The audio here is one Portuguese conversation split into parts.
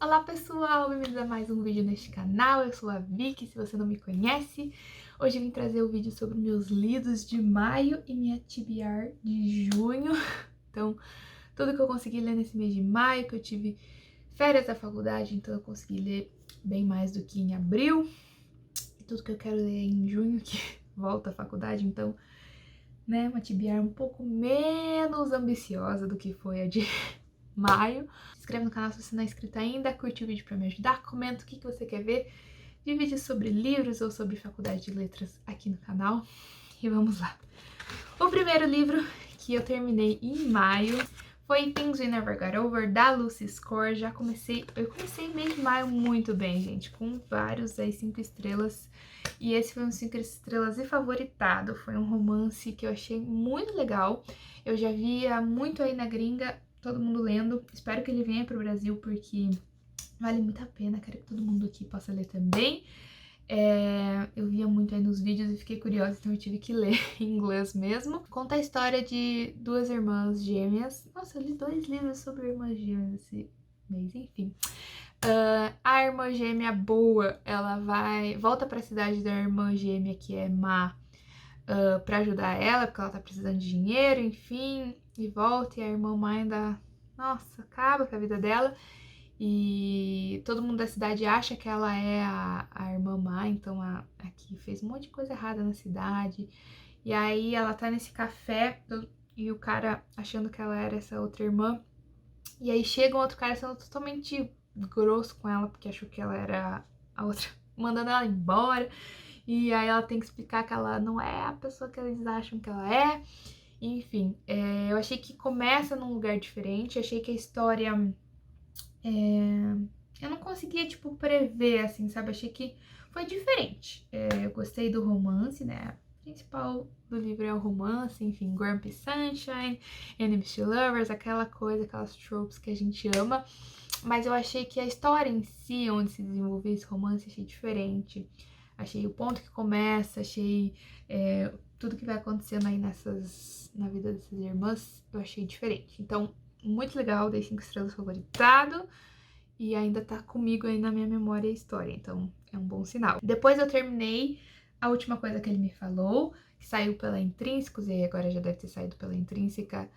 Olá pessoal, bem-vindos a mais um vídeo neste canal, eu sou a Vicky, se você não me conhece. Hoje eu vim trazer o vídeo sobre meus lidos de maio e minha TBR de junho. Então, tudo que eu consegui ler nesse mês de maio, que eu tive férias da faculdade, então eu consegui ler bem mais do que em abril. E tudo que eu quero ler é em junho, que volta à faculdade, então, né, uma TBR um pouco menos ambiciosa do que foi a de maio. Se inscreve no canal se você não é inscrito ainda, curte o vídeo pra me ajudar, comenta o que você quer ver de vídeos sobre livros ou sobre faculdade de letras aqui no canal. E vamos lá. O primeiro livro que eu terminei em maio foi Things We Never Got Over, da Lucy Score. Eu comecei o mês de maio muito bem, gente, com vários aí 5 estrelas. E esse foi um 5 estrelas e favoritado. Foi um romance que eu achei muito legal. Eu já via muito aí na gringa, todo mundo lendo. Espero que ele venha pro Brasil, porque vale muito a pena. Quero que todo mundo aqui possa ler também. Eu via muito aí nos vídeos e fiquei curiosa, então eu tive que ler em inglês mesmo. Conta a história de duas irmãs gêmeas. Nossa, eu li 2 livros sobre irmãs gêmeas esse mês, enfim. A irmã gêmea boa, ela volta pra cidade da irmã gêmea que é má, pra ajudar ela, porque ela tá precisando de dinheiro, enfim, e volta, e a irmã má ainda, nossa, acaba com a vida dela. E todo mundo da cidade acha que ela é a irmã má, então a que fez um monte de coisa errada na cidade. E aí ela tá nesse café e o cara achando que ela era essa outra irmã. E aí chega um outro cara sendo totalmente grosso com ela, porque achou que ela era a outra, mandando ela embora. E aí ela tem que explicar que ela não é a pessoa que eles acham que ela é. Enfim, eu achei que começa num lugar diferente, achei que a história... eu não conseguia, tipo, prever, assim, sabe? Achei que foi diferente. Eu gostei do romance, né? O principal do livro é o romance, enfim, Grumpy Sunshine, Enemies to Lovers, aquela coisa, aquelas tropes que a gente ama. Mas eu achei que a história em si, onde se desenvolvia esse romance, achei diferente. Achei o ponto que começa, achei tudo que vai acontecendo aí na vida dessas irmãs, eu achei diferente. Então, muito legal, dei 5 estrelas favoritado. E ainda tá comigo aí na minha memória a história, então é um bom sinal. Depois eu terminei A Última Coisa Que Ele Me Falou, que saiu pela Intrínsecos, e aí agora já deve ter saído pela Intrínseca.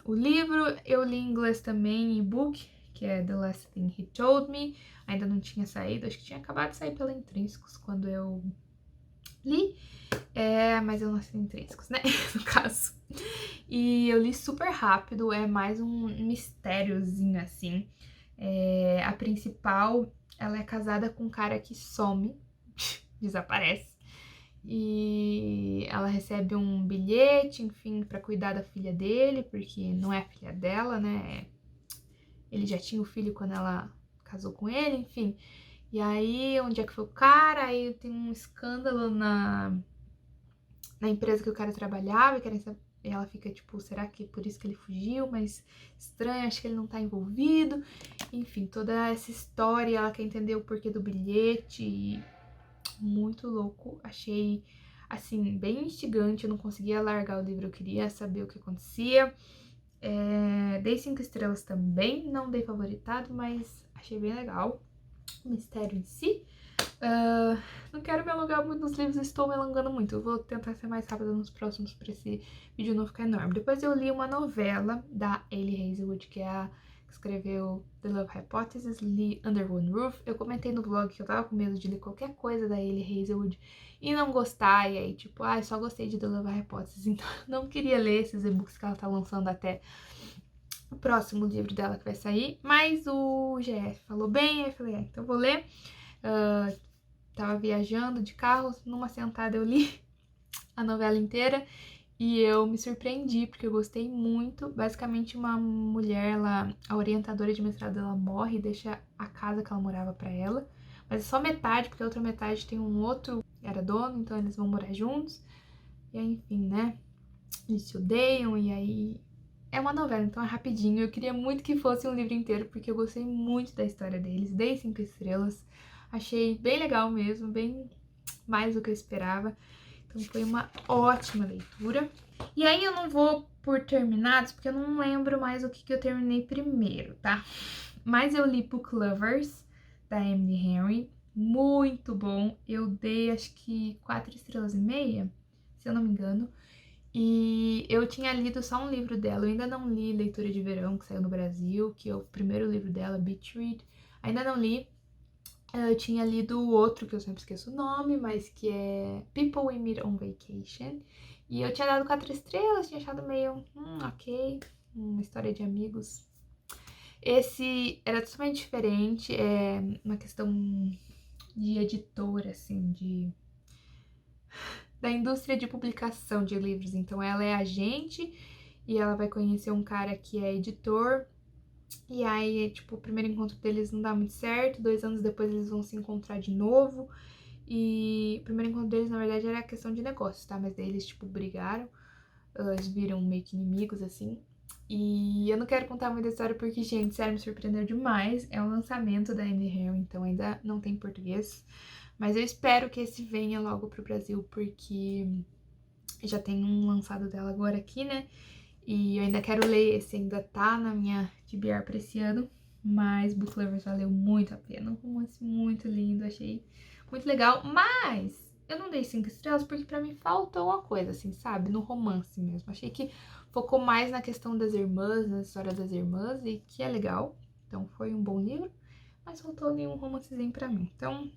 O livro eu li em inglês também, e-book, que é The Last Thing He Told Me. Ainda não tinha saído, acho que tinha acabado de sair pela Intrínsecos quando eu li. Mas eu não assinei Intrínsecos, né, no caso. E eu li super rápido, é mais um mistériozinho assim. A principal, ela é casada com um cara que some, desaparece. E ela recebe um bilhete, enfim, pra cuidar da filha dele, porque não é filha dela, né? Ele já tinha o filho quando ela casou com ele, enfim. E aí, onde é que foi o cara? Aí tem um escândalo na empresa que o cara trabalhava, e ela fica tipo, será que é por isso que ele fugiu? Mas estranho, acho que ele não tá envolvido. Enfim, toda essa história, ela quer entender o porquê do bilhete. E muito louco. Achei, assim, bem instigante. Eu não conseguia largar o livro, eu queria saber o que acontecia. Dei 5 estrelas também, não dei favoritado, mas achei bem legal o mistério em si. Não quero me alongar muito nos livros, estou me alongando muito. Eu vou tentar ser mais rápida nos próximos para esse vídeo não ficar enorme. Depois eu li uma novela da Hailey Hazelwood, que é a que escreveu The Love Hypothesis, li Under One Roof. Eu comentei no vlog que eu tava com medo de ler qualquer coisa da Hailey Hazelwood e não gostar, e aí tipo, só gostei de The Love Hypothesis, então não queria ler esses e-books que ela tá lançando até o próximo livro dela que vai sair, mas o GF falou bem, aí eu falei, então eu vou ler. Tava viajando de carro, numa sentada eu li a novela inteira e eu me surpreendi, porque eu gostei muito. Basicamente, uma mulher, a orientadora de mestrado dela morre e deixa a casa que ela morava pra ela, mas é só metade, porque a outra metade tem um outro que era dono, então eles vão morar juntos. E aí, enfim, né, eles se odeiam, e aí é uma novela, então é rapidinho. Eu queria muito que fosse um livro inteiro, porque eu gostei muito da história deles, dei 5 estrelas. Achei bem legal mesmo, bem mais do que eu esperava. Então foi uma ótima leitura. E aí eu não vou por terminados, porque eu não lembro mais o que eu terminei primeiro, tá? Mas eu li Book Lovers, da Emily Henry, muito bom. Eu dei acho que 4,5 estrelas, se eu não me engano. E eu tinha lido só um livro dela, eu ainda não li Leitura de Verão, que saiu no Brasil, que é o primeiro livro dela, Beach Read. Ainda não li. Eu tinha lido o outro, que eu sempre esqueço o nome, mas que é People We Meet on Vacation. E eu tinha dado 4 estrelas, tinha achado meio, ok, uma história de amigos. Esse era totalmente diferente, é uma questão de editora, assim, da indústria de publicação de livros. Então ela é agente e ela vai conhecer um cara que é editor. E aí, tipo, o primeiro encontro deles não dá muito certo, 2 anos depois eles vão se encontrar de novo. E o primeiro encontro deles, na verdade, era questão de negócios, tá? Mas daí eles, tipo, brigaram, eles viram meio que inimigos, assim. E eu não quero contar muita história porque, gente, sério, me surpreendeu demais. É um lançamento da Emily Henry, então ainda não tem em português. Mas eu espero que esse venha logo pro Brasil, porque já tem um lançado dela agora aqui, né? E eu ainda quero ler esse, ainda tá na minha TBR pra esse ano. Mas Book Lovers valeu muito a pena. Um romance muito lindo, achei muito legal. Mas eu não dei 5 estrelas porque pra mim faltou uma coisa, assim, sabe? No romance mesmo. Achei que focou mais na questão das irmãs, na história das irmãs, e que é legal. Então foi um bom livro, mas faltou nenhum romancezinho pra mim. Então,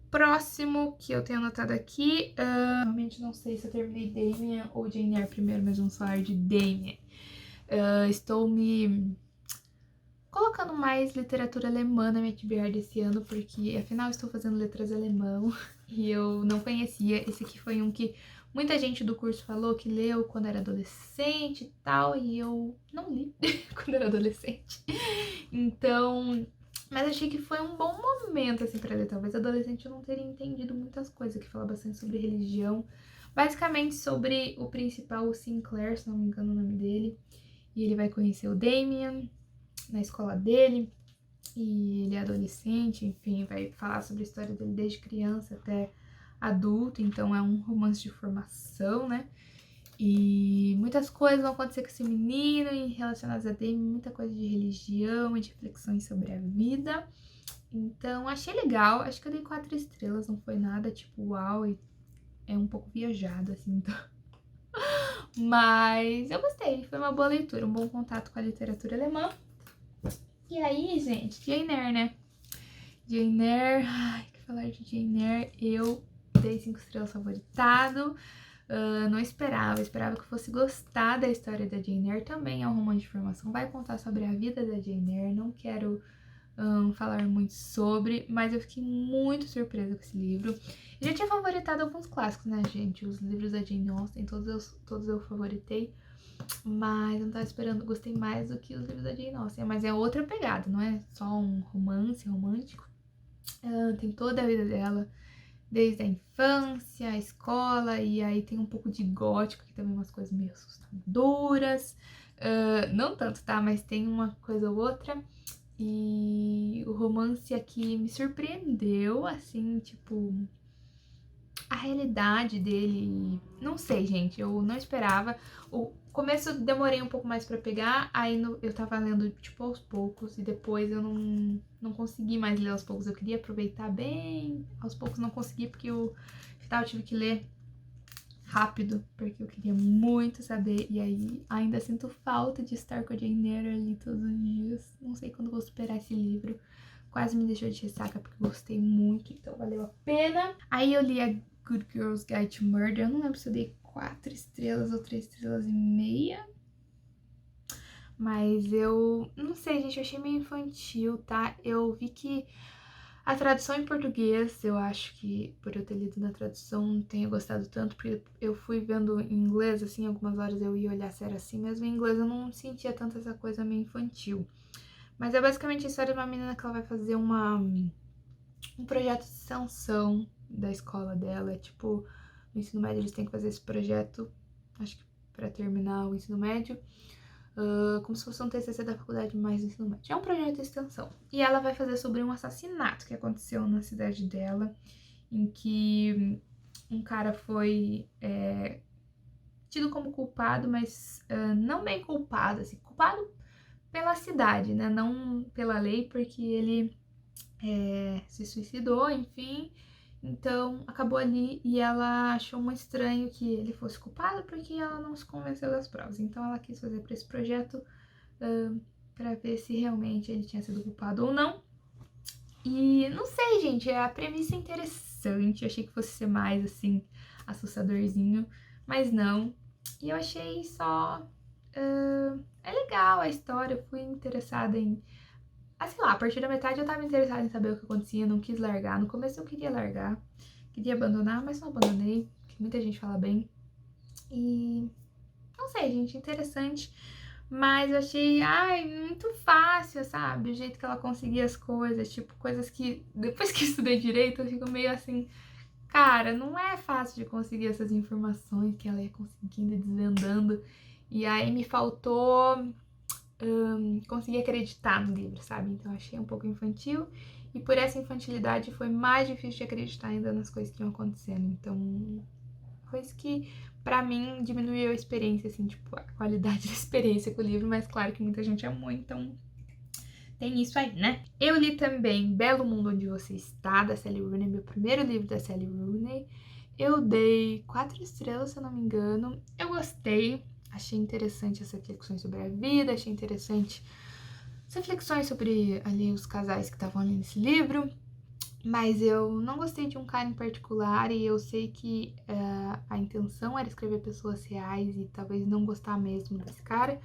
próximo que eu tenho anotado aqui, realmente não sei se eu terminei Damien ou Jane Eyre primeiro, mas vamos falar de Damien. Estou me colocando mais literatura alemã na minha TBR desse ano, porque afinal estou fazendo letras alemão e eu não conhecia. Esse aqui foi um que muita gente do curso falou que leu quando era adolescente e tal, e eu não li quando era adolescente. Então, mas achei que foi um bom momento, assim, pra ler. Talvez adolescente eu não teria entendido muitas coisas, que fala bastante sobre religião. Basicamente sobre o principal, o Sinclair, se não me engano o nome dele. E ele vai conhecer o Damien na escola dele. E ele é adolescente, enfim, vai falar sobre a história dele desde criança até adulto. Então é um romance de formação, né? E muitas coisas vão acontecer com esse menino relacionadas a Damien, muita coisa de religião e de reflexões sobre a vida. Então, achei legal. Acho que eu dei 4 estrelas, não foi nada tipo uau, e é um pouco viajado, assim, então. Mas eu gostei, foi uma boa leitura, um bom contato com a literatura alemã. E aí, gente, Jane Eyre, né? Jane Eyre, ai, que falar de Jane Eyre, eu dei 5 estrelas favoritado. Não esperava que fosse gostar da história da Jane Eyre. Também é um romance de formação, vai contar sobre a vida da Jane Eyre. Não quero falar muito sobre, mas eu fiquei muito surpresa com esse livro. Eu já tinha favoritado alguns clássicos, né, gente? Os livros da Jane Austen, todos eu favoritei, mas eu não tava esperando, gostei mais do que os livros da Jane Austen. Mas é outra pegada, não é só um romance romântico. Tem toda a vida dela, desde a infância, a escola, e aí tem um pouco de gótico, que também umas coisas meio assustadoras. Não tanto, tá? Mas tem uma coisa ou outra. E o romance aqui me surpreendeu, assim, tipo, a realidade dele. Não sei, gente, eu não esperava. O começo eu demorei um pouco mais pra pegar, aí eu tava lendo, tipo, aos poucos, e depois eu não consegui mais ler aos poucos. Eu queria aproveitar bem, aos poucos não consegui, porque o final eu tive que ler rápido, porque eu queria muito saber, e aí ainda sinto falta de estar com a Jane Eyre ali todos os dias. Não sei quando vou superar esse livro. Quase me deixou de ressaca, porque eu gostei muito, então valeu a pena. Aí eu li a Good Girl's Guide to Murder. Eu não lembro se eu dei 4 estrelas ou 3,5 estrelas. Mas eu não sei, gente, eu achei meio infantil, tá? Eu vi que a tradução em português, eu acho que por eu ter lido na tradução não tenha gostado tanto, porque eu fui vendo em inglês, assim, algumas horas eu ia olhar se era assim, mesmo em inglês eu não sentia tanto essa coisa meio infantil. Mas é basicamente a história de uma menina que ela vai fazer um projeto de extensão da escola dela. É tipo, no ensino médio eles têm que fazer esse projeto, acho que pra terminar o ensino médio, como se fosse um TCC da faculdade mais do ensino médio. É um projeto de extensão. E ela vai fazer sobre um assassinato que aconteceu na cidade dela, em que um cara foi tido como culpado, mas não bem culpado, assim, culpado pela cidade, né? Não pela lei, porque ele se suicidou, enfim. Então, acabou ali e ela achou muito estranho que ele fosse culpado porque ela não se convenceu das provas. Então, ela quis fazer para esse projeto para ver se realmente ele tinha sido culpado ou não. E não sei, gente, a premissa é interessante. Eu achei que fosse ser mais assim, assustadorzinho, mas não. E eu achei só. É legal a história, eu fui interessada em. Ah, sei lá, a partir da metade eu tava interessada em saber o que acontecia, não quis largar. No começo eu queria largar, queria abandonar, mas não abandonei, que muita gente fala bem. E não sei, gente, interessante. Mas eu achei, ai, muito fácil, sabe? O jeito que ela conseguia as coisas, tipo, coisas que depois que estudei direito eu fico meio assim, cara, não é fácil de conseguir essas informações que ela ia conseguindo e desvendando. E aí me faltou conseguir acreditar no livro, sabe? Então eu achei um pouco infantil. E por essa infantilidade foi mais difícil de acreditar ainda nas coisas que iam acontecendo. Então, coisa que pra mim diminuiu a experiência, assim, tipo, a qualidade da experiência com o livro, mas claro que muita gente amou, então tem isso aí, né? Eu li também Belo Mundo Onde Você Está, da Sally Rooney, meu primeiro livro da Sally Rooney. Eu dei 4 estrelas, se eu não me engano. Eu gostei, achei interessante as reflexões sobre a vida, achei interessante as reflexões sobre ali os casais que estavam ali nesse livro. Mas eu não gostei de um cara em particular e eu sei que a intenção era escrever pessoas reais e talvez não gostar mesmo desse cara.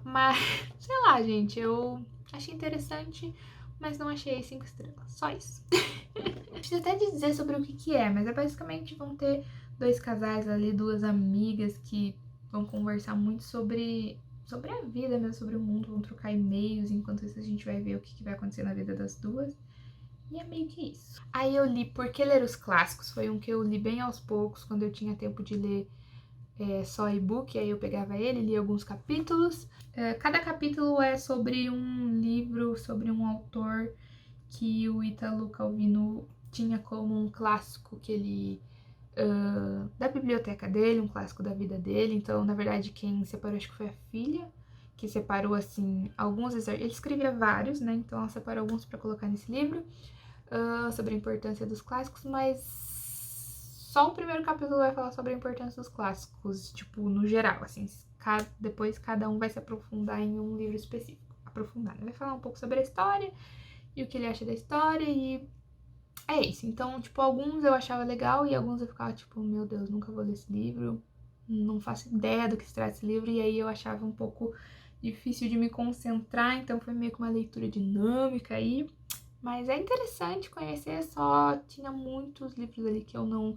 Mas, sei lá, gente, eu achei interessante, mas não achei 5 estrelas. Só isso. Preciso até dizer sobre o que é, mas basicamente vão ter 2 casais ali, 2 amigas que vão conversar muito sobre a vida mesmo, sobre o mundo, vão trocar e-mails, enquanto isso a gente vai ver o que vai acontecer na vida das duas. E é meio que isso. Aí eu li Por que Ler os Clássicos, foi um que eu li bem aos poucos, quando eu tinha tempo de ler só e-book, aí eu pegava ele, li alguns capítulos. Cada capítulo é sobre um livro, sobre um autor que o Ítalo Calvino tinha como um clássico que ele... da biblioteca dele, um clássico da vida dele. Então, na verdade, quem separou acho que foi a filha, que separou, assim, alguns... Ele escrevia vários, né? Então ela separou alguns para colocar nesse livro. Sobre a importância dos clássicos, mas só o primeiro capítulo vai falar sobre a importância dos clássicos, tipo, no geral, assim, depois cada um vai se aprofundar em um livro específico. Aprofundar, né? Vai falar um pouco sobre a história e o que ele acha da história e é isso. Então, tipo, alguns eu achava legal e alguns eu ficava tipo, meu Deus, nunca vou ler esse livro, não faço ideia do que se trata esse livro, e aí eu achava um pouco difícil de me concentrar, então foi meio que uma leitura dinâmica aí. Mas é interessante conhecer, só tinha muitos livros ali que eu não...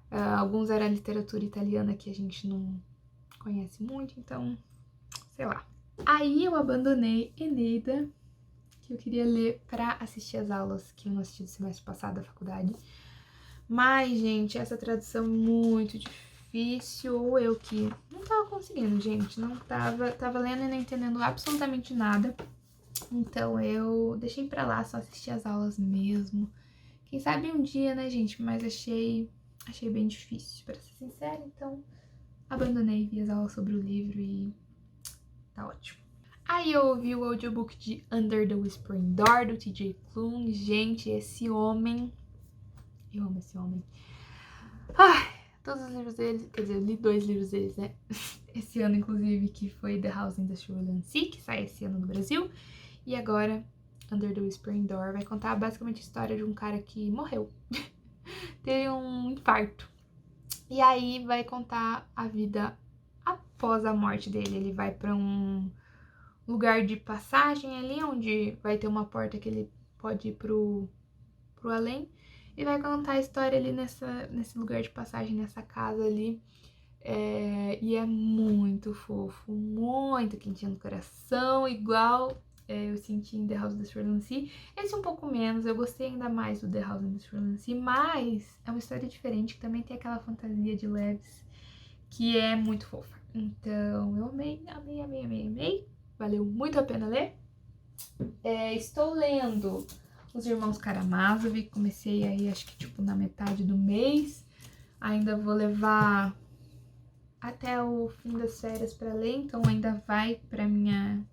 alguns era literatura italiana que a gente não conhece muito, então, sei lá. Aí eu abandonei Eneida, que eu queria ler pra assistir as aulas que eu não assisti no semestre passado da faculdade. Mas, gente, essa tradução é muito difícil, ou eu que não tava conseguindo, gente, não tava lendo e não entendendo absolutamente nada. Então eu deixei pra lá, só assisti as aulas mesmo. Quem sabe um dia, né, gente? Mas achei bem difícil, pra ser sincera. Então abandonei, vi as aulas sobre o livro e tá ótimo. Aí eu ouvi o audiobook de Under the Whispering Door, do TJ Klune. Gente, esse homem... Eu amo esse homem. Ai, todos os livros dele... Quer dizer, eu li 2 livros deles, né? Esse ano, inclusive, que foi The House in the Cerulean Sea, que sai esse ano no Brasil. E agora, Under the Whispering Door, vai contar basicamente a história de um cara que morreu. Teve um infarto. E aí vai contar a vida após a morte dele. Ele vai pra um lugar de passagem ali, onde vai ter uma porta que ele pode ir pro além. E vai contar a história ali nesse lugar de passagem, nessa casa ali. E é muito fofo, muito quentinho no coração, igual eu senti em The House in the Cerulean Sea. Esse um pouco menos, eu gostei ainda mais do The House in the Cerulean Sea, mas é uma história diferente, que também tem aquela fantasia de leves, que é muito fofa. Então eu amei, amei, amei, amei, amei. Valeu muito a pena ler. Estou lendo Os Irmãos Karamazov, comecei aí acho que tipo na metade do mês. Ainda vou levar até o fim das férias para ler, então ainda vai para minha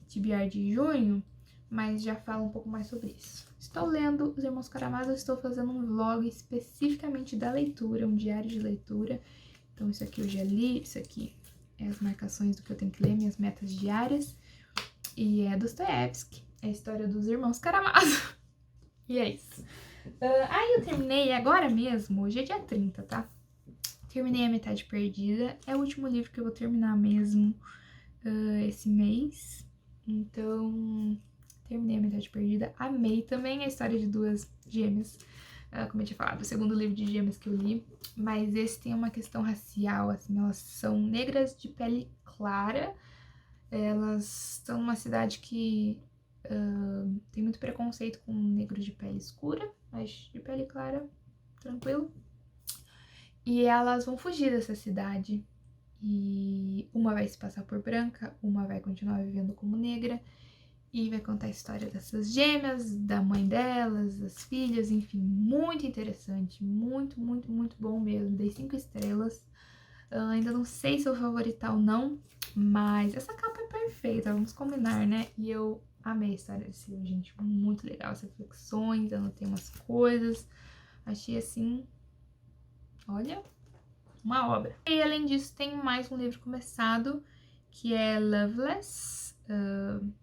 TBR de junho, mas já falo um pouco mais sobre isso. Estou lendo Os Irmãos Karamazov, estou fazendo um vlog especificamente da leitura, um diário de leitura. Então isso aqui eu já li, isso aqui é as marcações do que eu tenho que ler, minhas metas diárias. E é Dostoiévski, é a história dos Irmãos Karamazov. E é isso. Aí eu terminei agora mesmo, hoje é dia 30, tá? Terminei A Metade Perdida, é o último livro que eu vou terminar mesmo esse mês. Então, terminei A Metade Perdida, amei também a história de duas gêmeas, como eu tinha falado, o segundo livro de gêmeas que eu li, mas esse tem uma questão racial, assim, elas são negras de pele clara, elas estão numa cidade que tem muito preconceito com negros de pele escura, mas de pele clara, tranquilo. E elas vão fugir dessa cidade. E uma vai se passar por branca, uma vai continuar vivendo como negra. E vai contar a história dessas gêmeas, da mãe delas, das filhas, enfim, muito interessante. Muito, muito, muito bom mesmo. Dei 5 estrelas. Ainda não sei se eu vou favoritar ou não, mas essa capa é perfeita, vamos combinar, né? E eu amei a história desse livro, gente. Muito legal as reflexões, anotei umas coisas. Achei assim, olha, uma obra. E além disso, tem mais um livro começado, que é Loveless,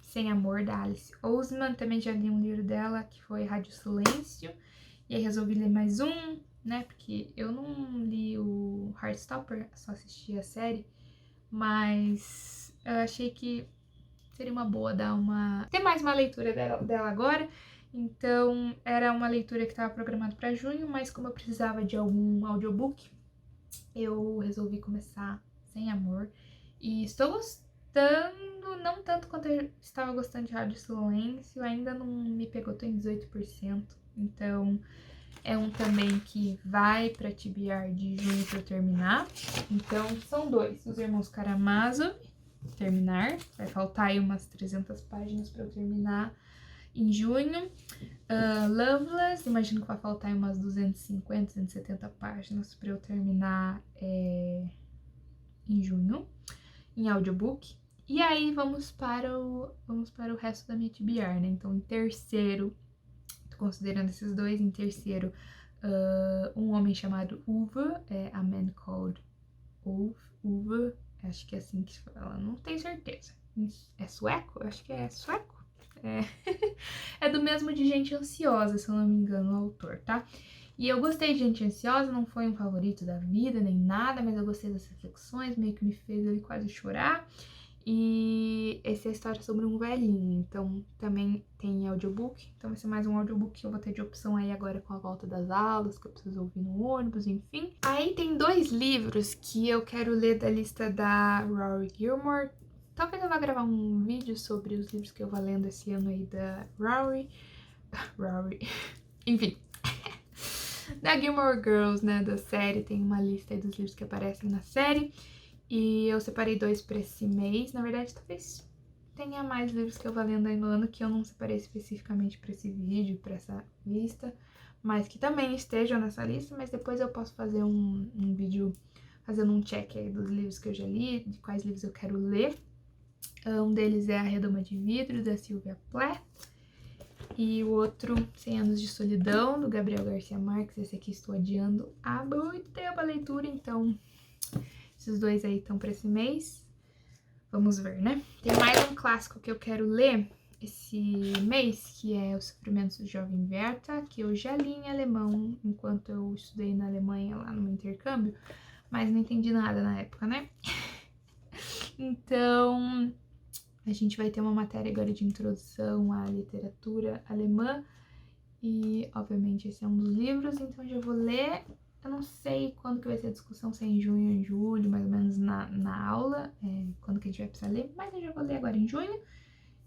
Sem Amor, da Alice Oseman. Também já li um livro dela, que foi Rádio Silêncio. E aí resolvi ler mais um, né, porque eu não li o Heartstopper, só assisti a série. Mas eu achei que seria uma boa ter mais uma leitura dela agora. Então, era uma leitura que estava programada para junho, mas como eu precisava de algum audiobook, eu resolvi começar Sem Amor. E estou gostando, não tanto quanto eu estava gostando de Rádio Silêncio, ainda não me pegou, tô em 18%. Então, é um também que vai para TBR de junho para eu terminar. Então, são dois. Os Irmãos Karamazov, terminar. Vai faltar aí umas 300 páginas para eu terminar em junho. Loveless, imagino que vai faltar aí umas 250, 270 páginas para eu terminar em junho, em audiobook. E aí vamos para o resto da minha TBR, né? Então, em terceiro, tô considerando esses dois, em terceiro, Um Homem Chamado Uwe, A Man Called Uwe, acho que é assim que se fala, não tenho certeza. É sueco? Eu acho que é sueco. É do mesmo de Gente Ansiosa, se eu não me engano, o autor, tá? E eu gostei de Gente Ansiosa, não foi um favorito da vida, nem nada, mas eu gostei das reflexões, meio que me fez ele quase chorar. E essa é a história sobre um velhinho, então também tem audiobook, então vai ser mais um audiobook que eu vou ter de opção aí agora com a volta das aulas, que eu preciso ouvir no ônibus, enfim. Aí tem 2 livros que eu quero ler da lista da Rory Gilmore. Talvez eu vá gravar um vídeo sobre os livros que eu vou lendo esse ano aí da Rory. Enfim. Da Gilmore Girls, né, da série, tem uma lista aí dos livros que aparecem na série. E eu separei 2 pra esse mês. Na verdade, talvez tenha mais livros que eu vou lendo aí no ano que eu não separei especificamente pra esse vídeo, pra essa lista, mas que também estejam nessa lista, mas depois eu posso fazer um vídeo fazendo um check aí dos livros que eu já li, de quais livros eu quero ler. Um deles é A Redoma de Vidro, da Sylvia Plath. E o outro, 100 Anos de Solidão, do Gabriel Garcia Marques. Esse aqui estou adiando há muito tempo a leitura, então esses 2 aí estão para esse mês. Vamos ver, né? Tem mais um clássico que eu quero ler esse mês, que é Os Sofrimentos do Jovem Werther, que eu já li em alemão enquanto eu estudei na Alemanha lá no meu intercâmbio, mas não entendi nada na época, né? Então, a gente vai ter uma matéria agora de introdução à literatura alemã e, obviamente, esse é um dos livros, então eu já vou ler. Eu não sei quando que vai ser a discussão, se é em junho ou em julho, mais ou menos na aula, quando que a gente vai precisar ler, mas eu já vou ler agora em junho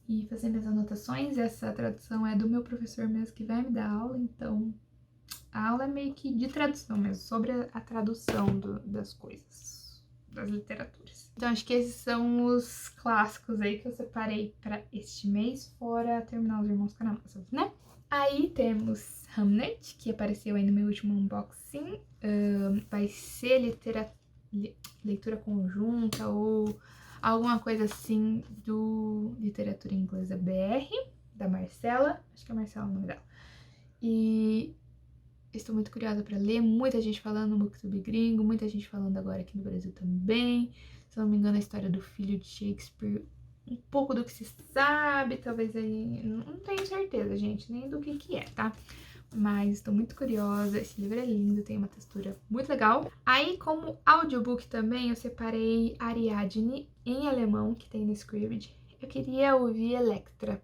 e fazer minhas anotações. Essa tradução é do meu professor mesmo que vai me dar aula, então a aula é meio que de tradução mesmo, sobre a tradução das coisas, das literaturas. Então acho que esses são os clássicos aí que eu separei para este mês, fora terminar Os Irmãos Karamazov, né? Aí temos Hamnet, que apareceu aí no meu último unboxing. Vai ser leitura conjunta ou alguma coisa assim do Literatura Inglesa BR, da Marcela, acho que é Marcela o nome dela. E estou muito curiosa para ler, muita gente falando no BookTube gringo, muita gente falando agora aqui no Brasil também. Se não me engano, a história do filho de Shakespeare, um pouco do que se sabe, talvez aí, não tenho certeza, gente, nem do que é, tá? Mas estou muito curiosa, esse livro é lindo, tem uma textura muito legal. Aí, como audiobook também, eu separei Ariadne em alemão, que tem no Scribd. Eu queria ouvir Electra,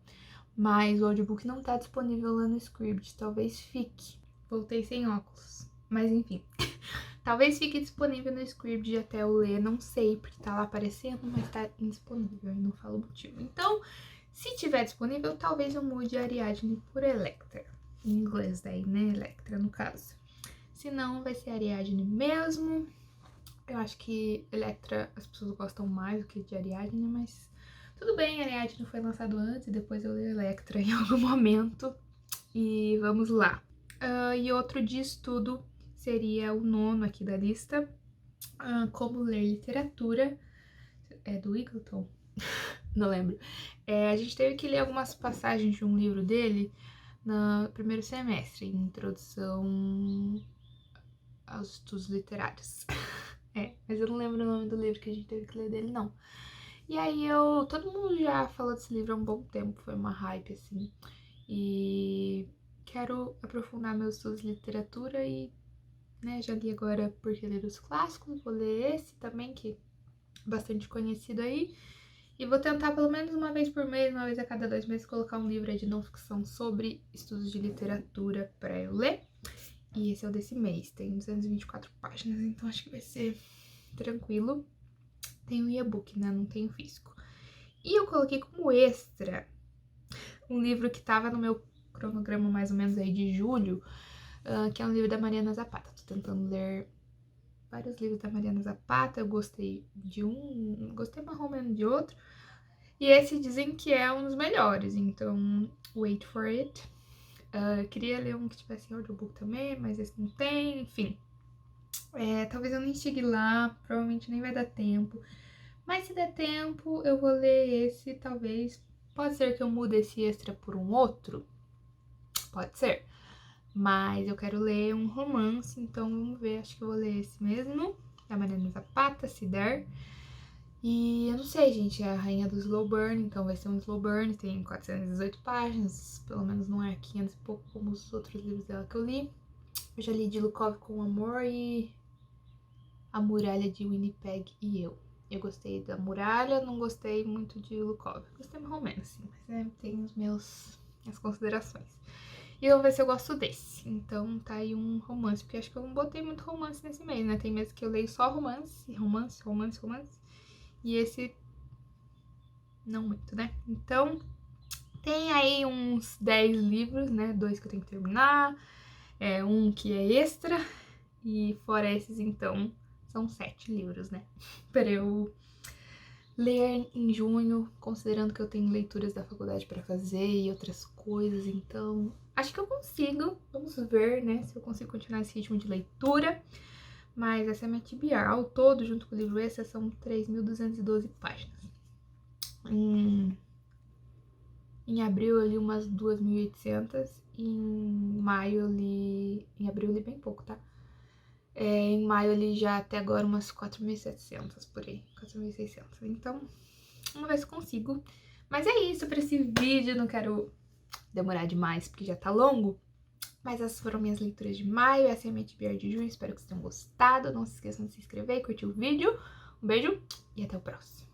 mas o audiobook não tá disponível lá no Scribd, talvez fique. Voltei sem óculos, mas enfim. Talvez fique disponível no Scribd até eu ler, não sei, porque tá lá aparecendo, mas tá indisponível, eu não falo o motivo. Então, se tiver disponível, talvez eu mude Ariadne por Electra. Em inglês daí, né? Electra, no caso. Se não, vai ser Ariadne mesmo. Eu acho que Electra as pessoas gostam mais do que de Ariadne, mas tudo bem, Ariadne foi lançado antes e depois eu leio Electra em algum momento. E vamos lá. E outro de estudo seria o 9º aqui da lista, Como Ler Literatura, é do Eagleton? Não lembro. A gente teve que ler algumas passagens de um livro dele no primeiro semestre, Introdução aos Estudos Literários. Mas eu não lembro o nome do livro que a gente teve que ler dele, não. E aí todo mundo já falou desse livro há um bom tempo, foi uma hype, assim. E quero aprofundar meus estudos de literatura e, né, já li agora Por que Ler os Clássicos, vou ler esse também, que é bastante conhecido aí. E vou tentar pelo menos uma vez por mês, uma vez a cada 2 meses, colocar um livro aí de não ficção sobre estudos de literatura pra eu ler. E esse é o desse mês, tem 224 páginas, então acho que vai ser tranquilo. Tem o e-book, né? Não tem o físico. E eu coloquei como extra um livro que tava no meu cronograma mais ou menos aí de julho, que é um livro da Mariana Zapata. Tô tentando ler vários livros da Mariana Zapata, eu gostei de um, gostei mais ou menos de outro. E esse dizem que é um dos melhores, então wait for it. Queria ler um que tivesse em audiobook também, mas esse não tem, enfim. Talvez eu nem chegue lá, provavelmente nem vai dar tempo. Mas se der tempo, eu vou ler esse, talvez. Pode ser que eu mude esse extra por um outro? Pode ser. Mas eu quero ler um romance, então vamos ver, acho que eu vou ler esse mesmo. Da Mariana Zapata, se der. E eu não sei, gente, é a rainha do slow burn, então vai ser um slow burn, tem 418 páginas, pelo menos não é 500 e pouco como os outros livros dela que eu li. Eu já li de Lukov com Amor e A Muralha de Winnipeg e Eu. Eu gostei da Muralha, não gostei muito de Lukov. Gostei mais ou menos, assim, mas tem as minhas considerações. E eu vou ver se eu gosto desse. Então tá aí um romance, porque acho que eu não botei muito romance nesse mês, né? Tem meses que eu leio só romance. E esse não muito, né? Então tem aí uns 10 livros, né? 2 que eu tenho que terminar, um que é extra. E fora esses, então, são 7 livros, né? Para eu ler em junho, considerando que eu tenho leituras da faculdade para fazer e outras coisas, então acho que eu consigo. Vamos ver, né, se eu consigo continuar esse ritmo de leitura. Mas essa é a minha TBR. Ao todo, junto com o livro extra, são 3.212 páginas. Em abril eu li umas 2.800. Em maio eu li... Em abril eu li bem pouco, tá? Em maio eu li já até agora umas 4.700 por aí. 4.600. Então, vamos ver se consigo. Mas é isso pra esse vídeo. Não quero demorar demais, porque já tá longo. Mas essas foram minhas leituras de maio. Essa é a minha TBR de junho. Espero que vocês tenham gostado. Não se esqueçam de se inscrever e curtir o vídeo. Um beijo e até o próximo.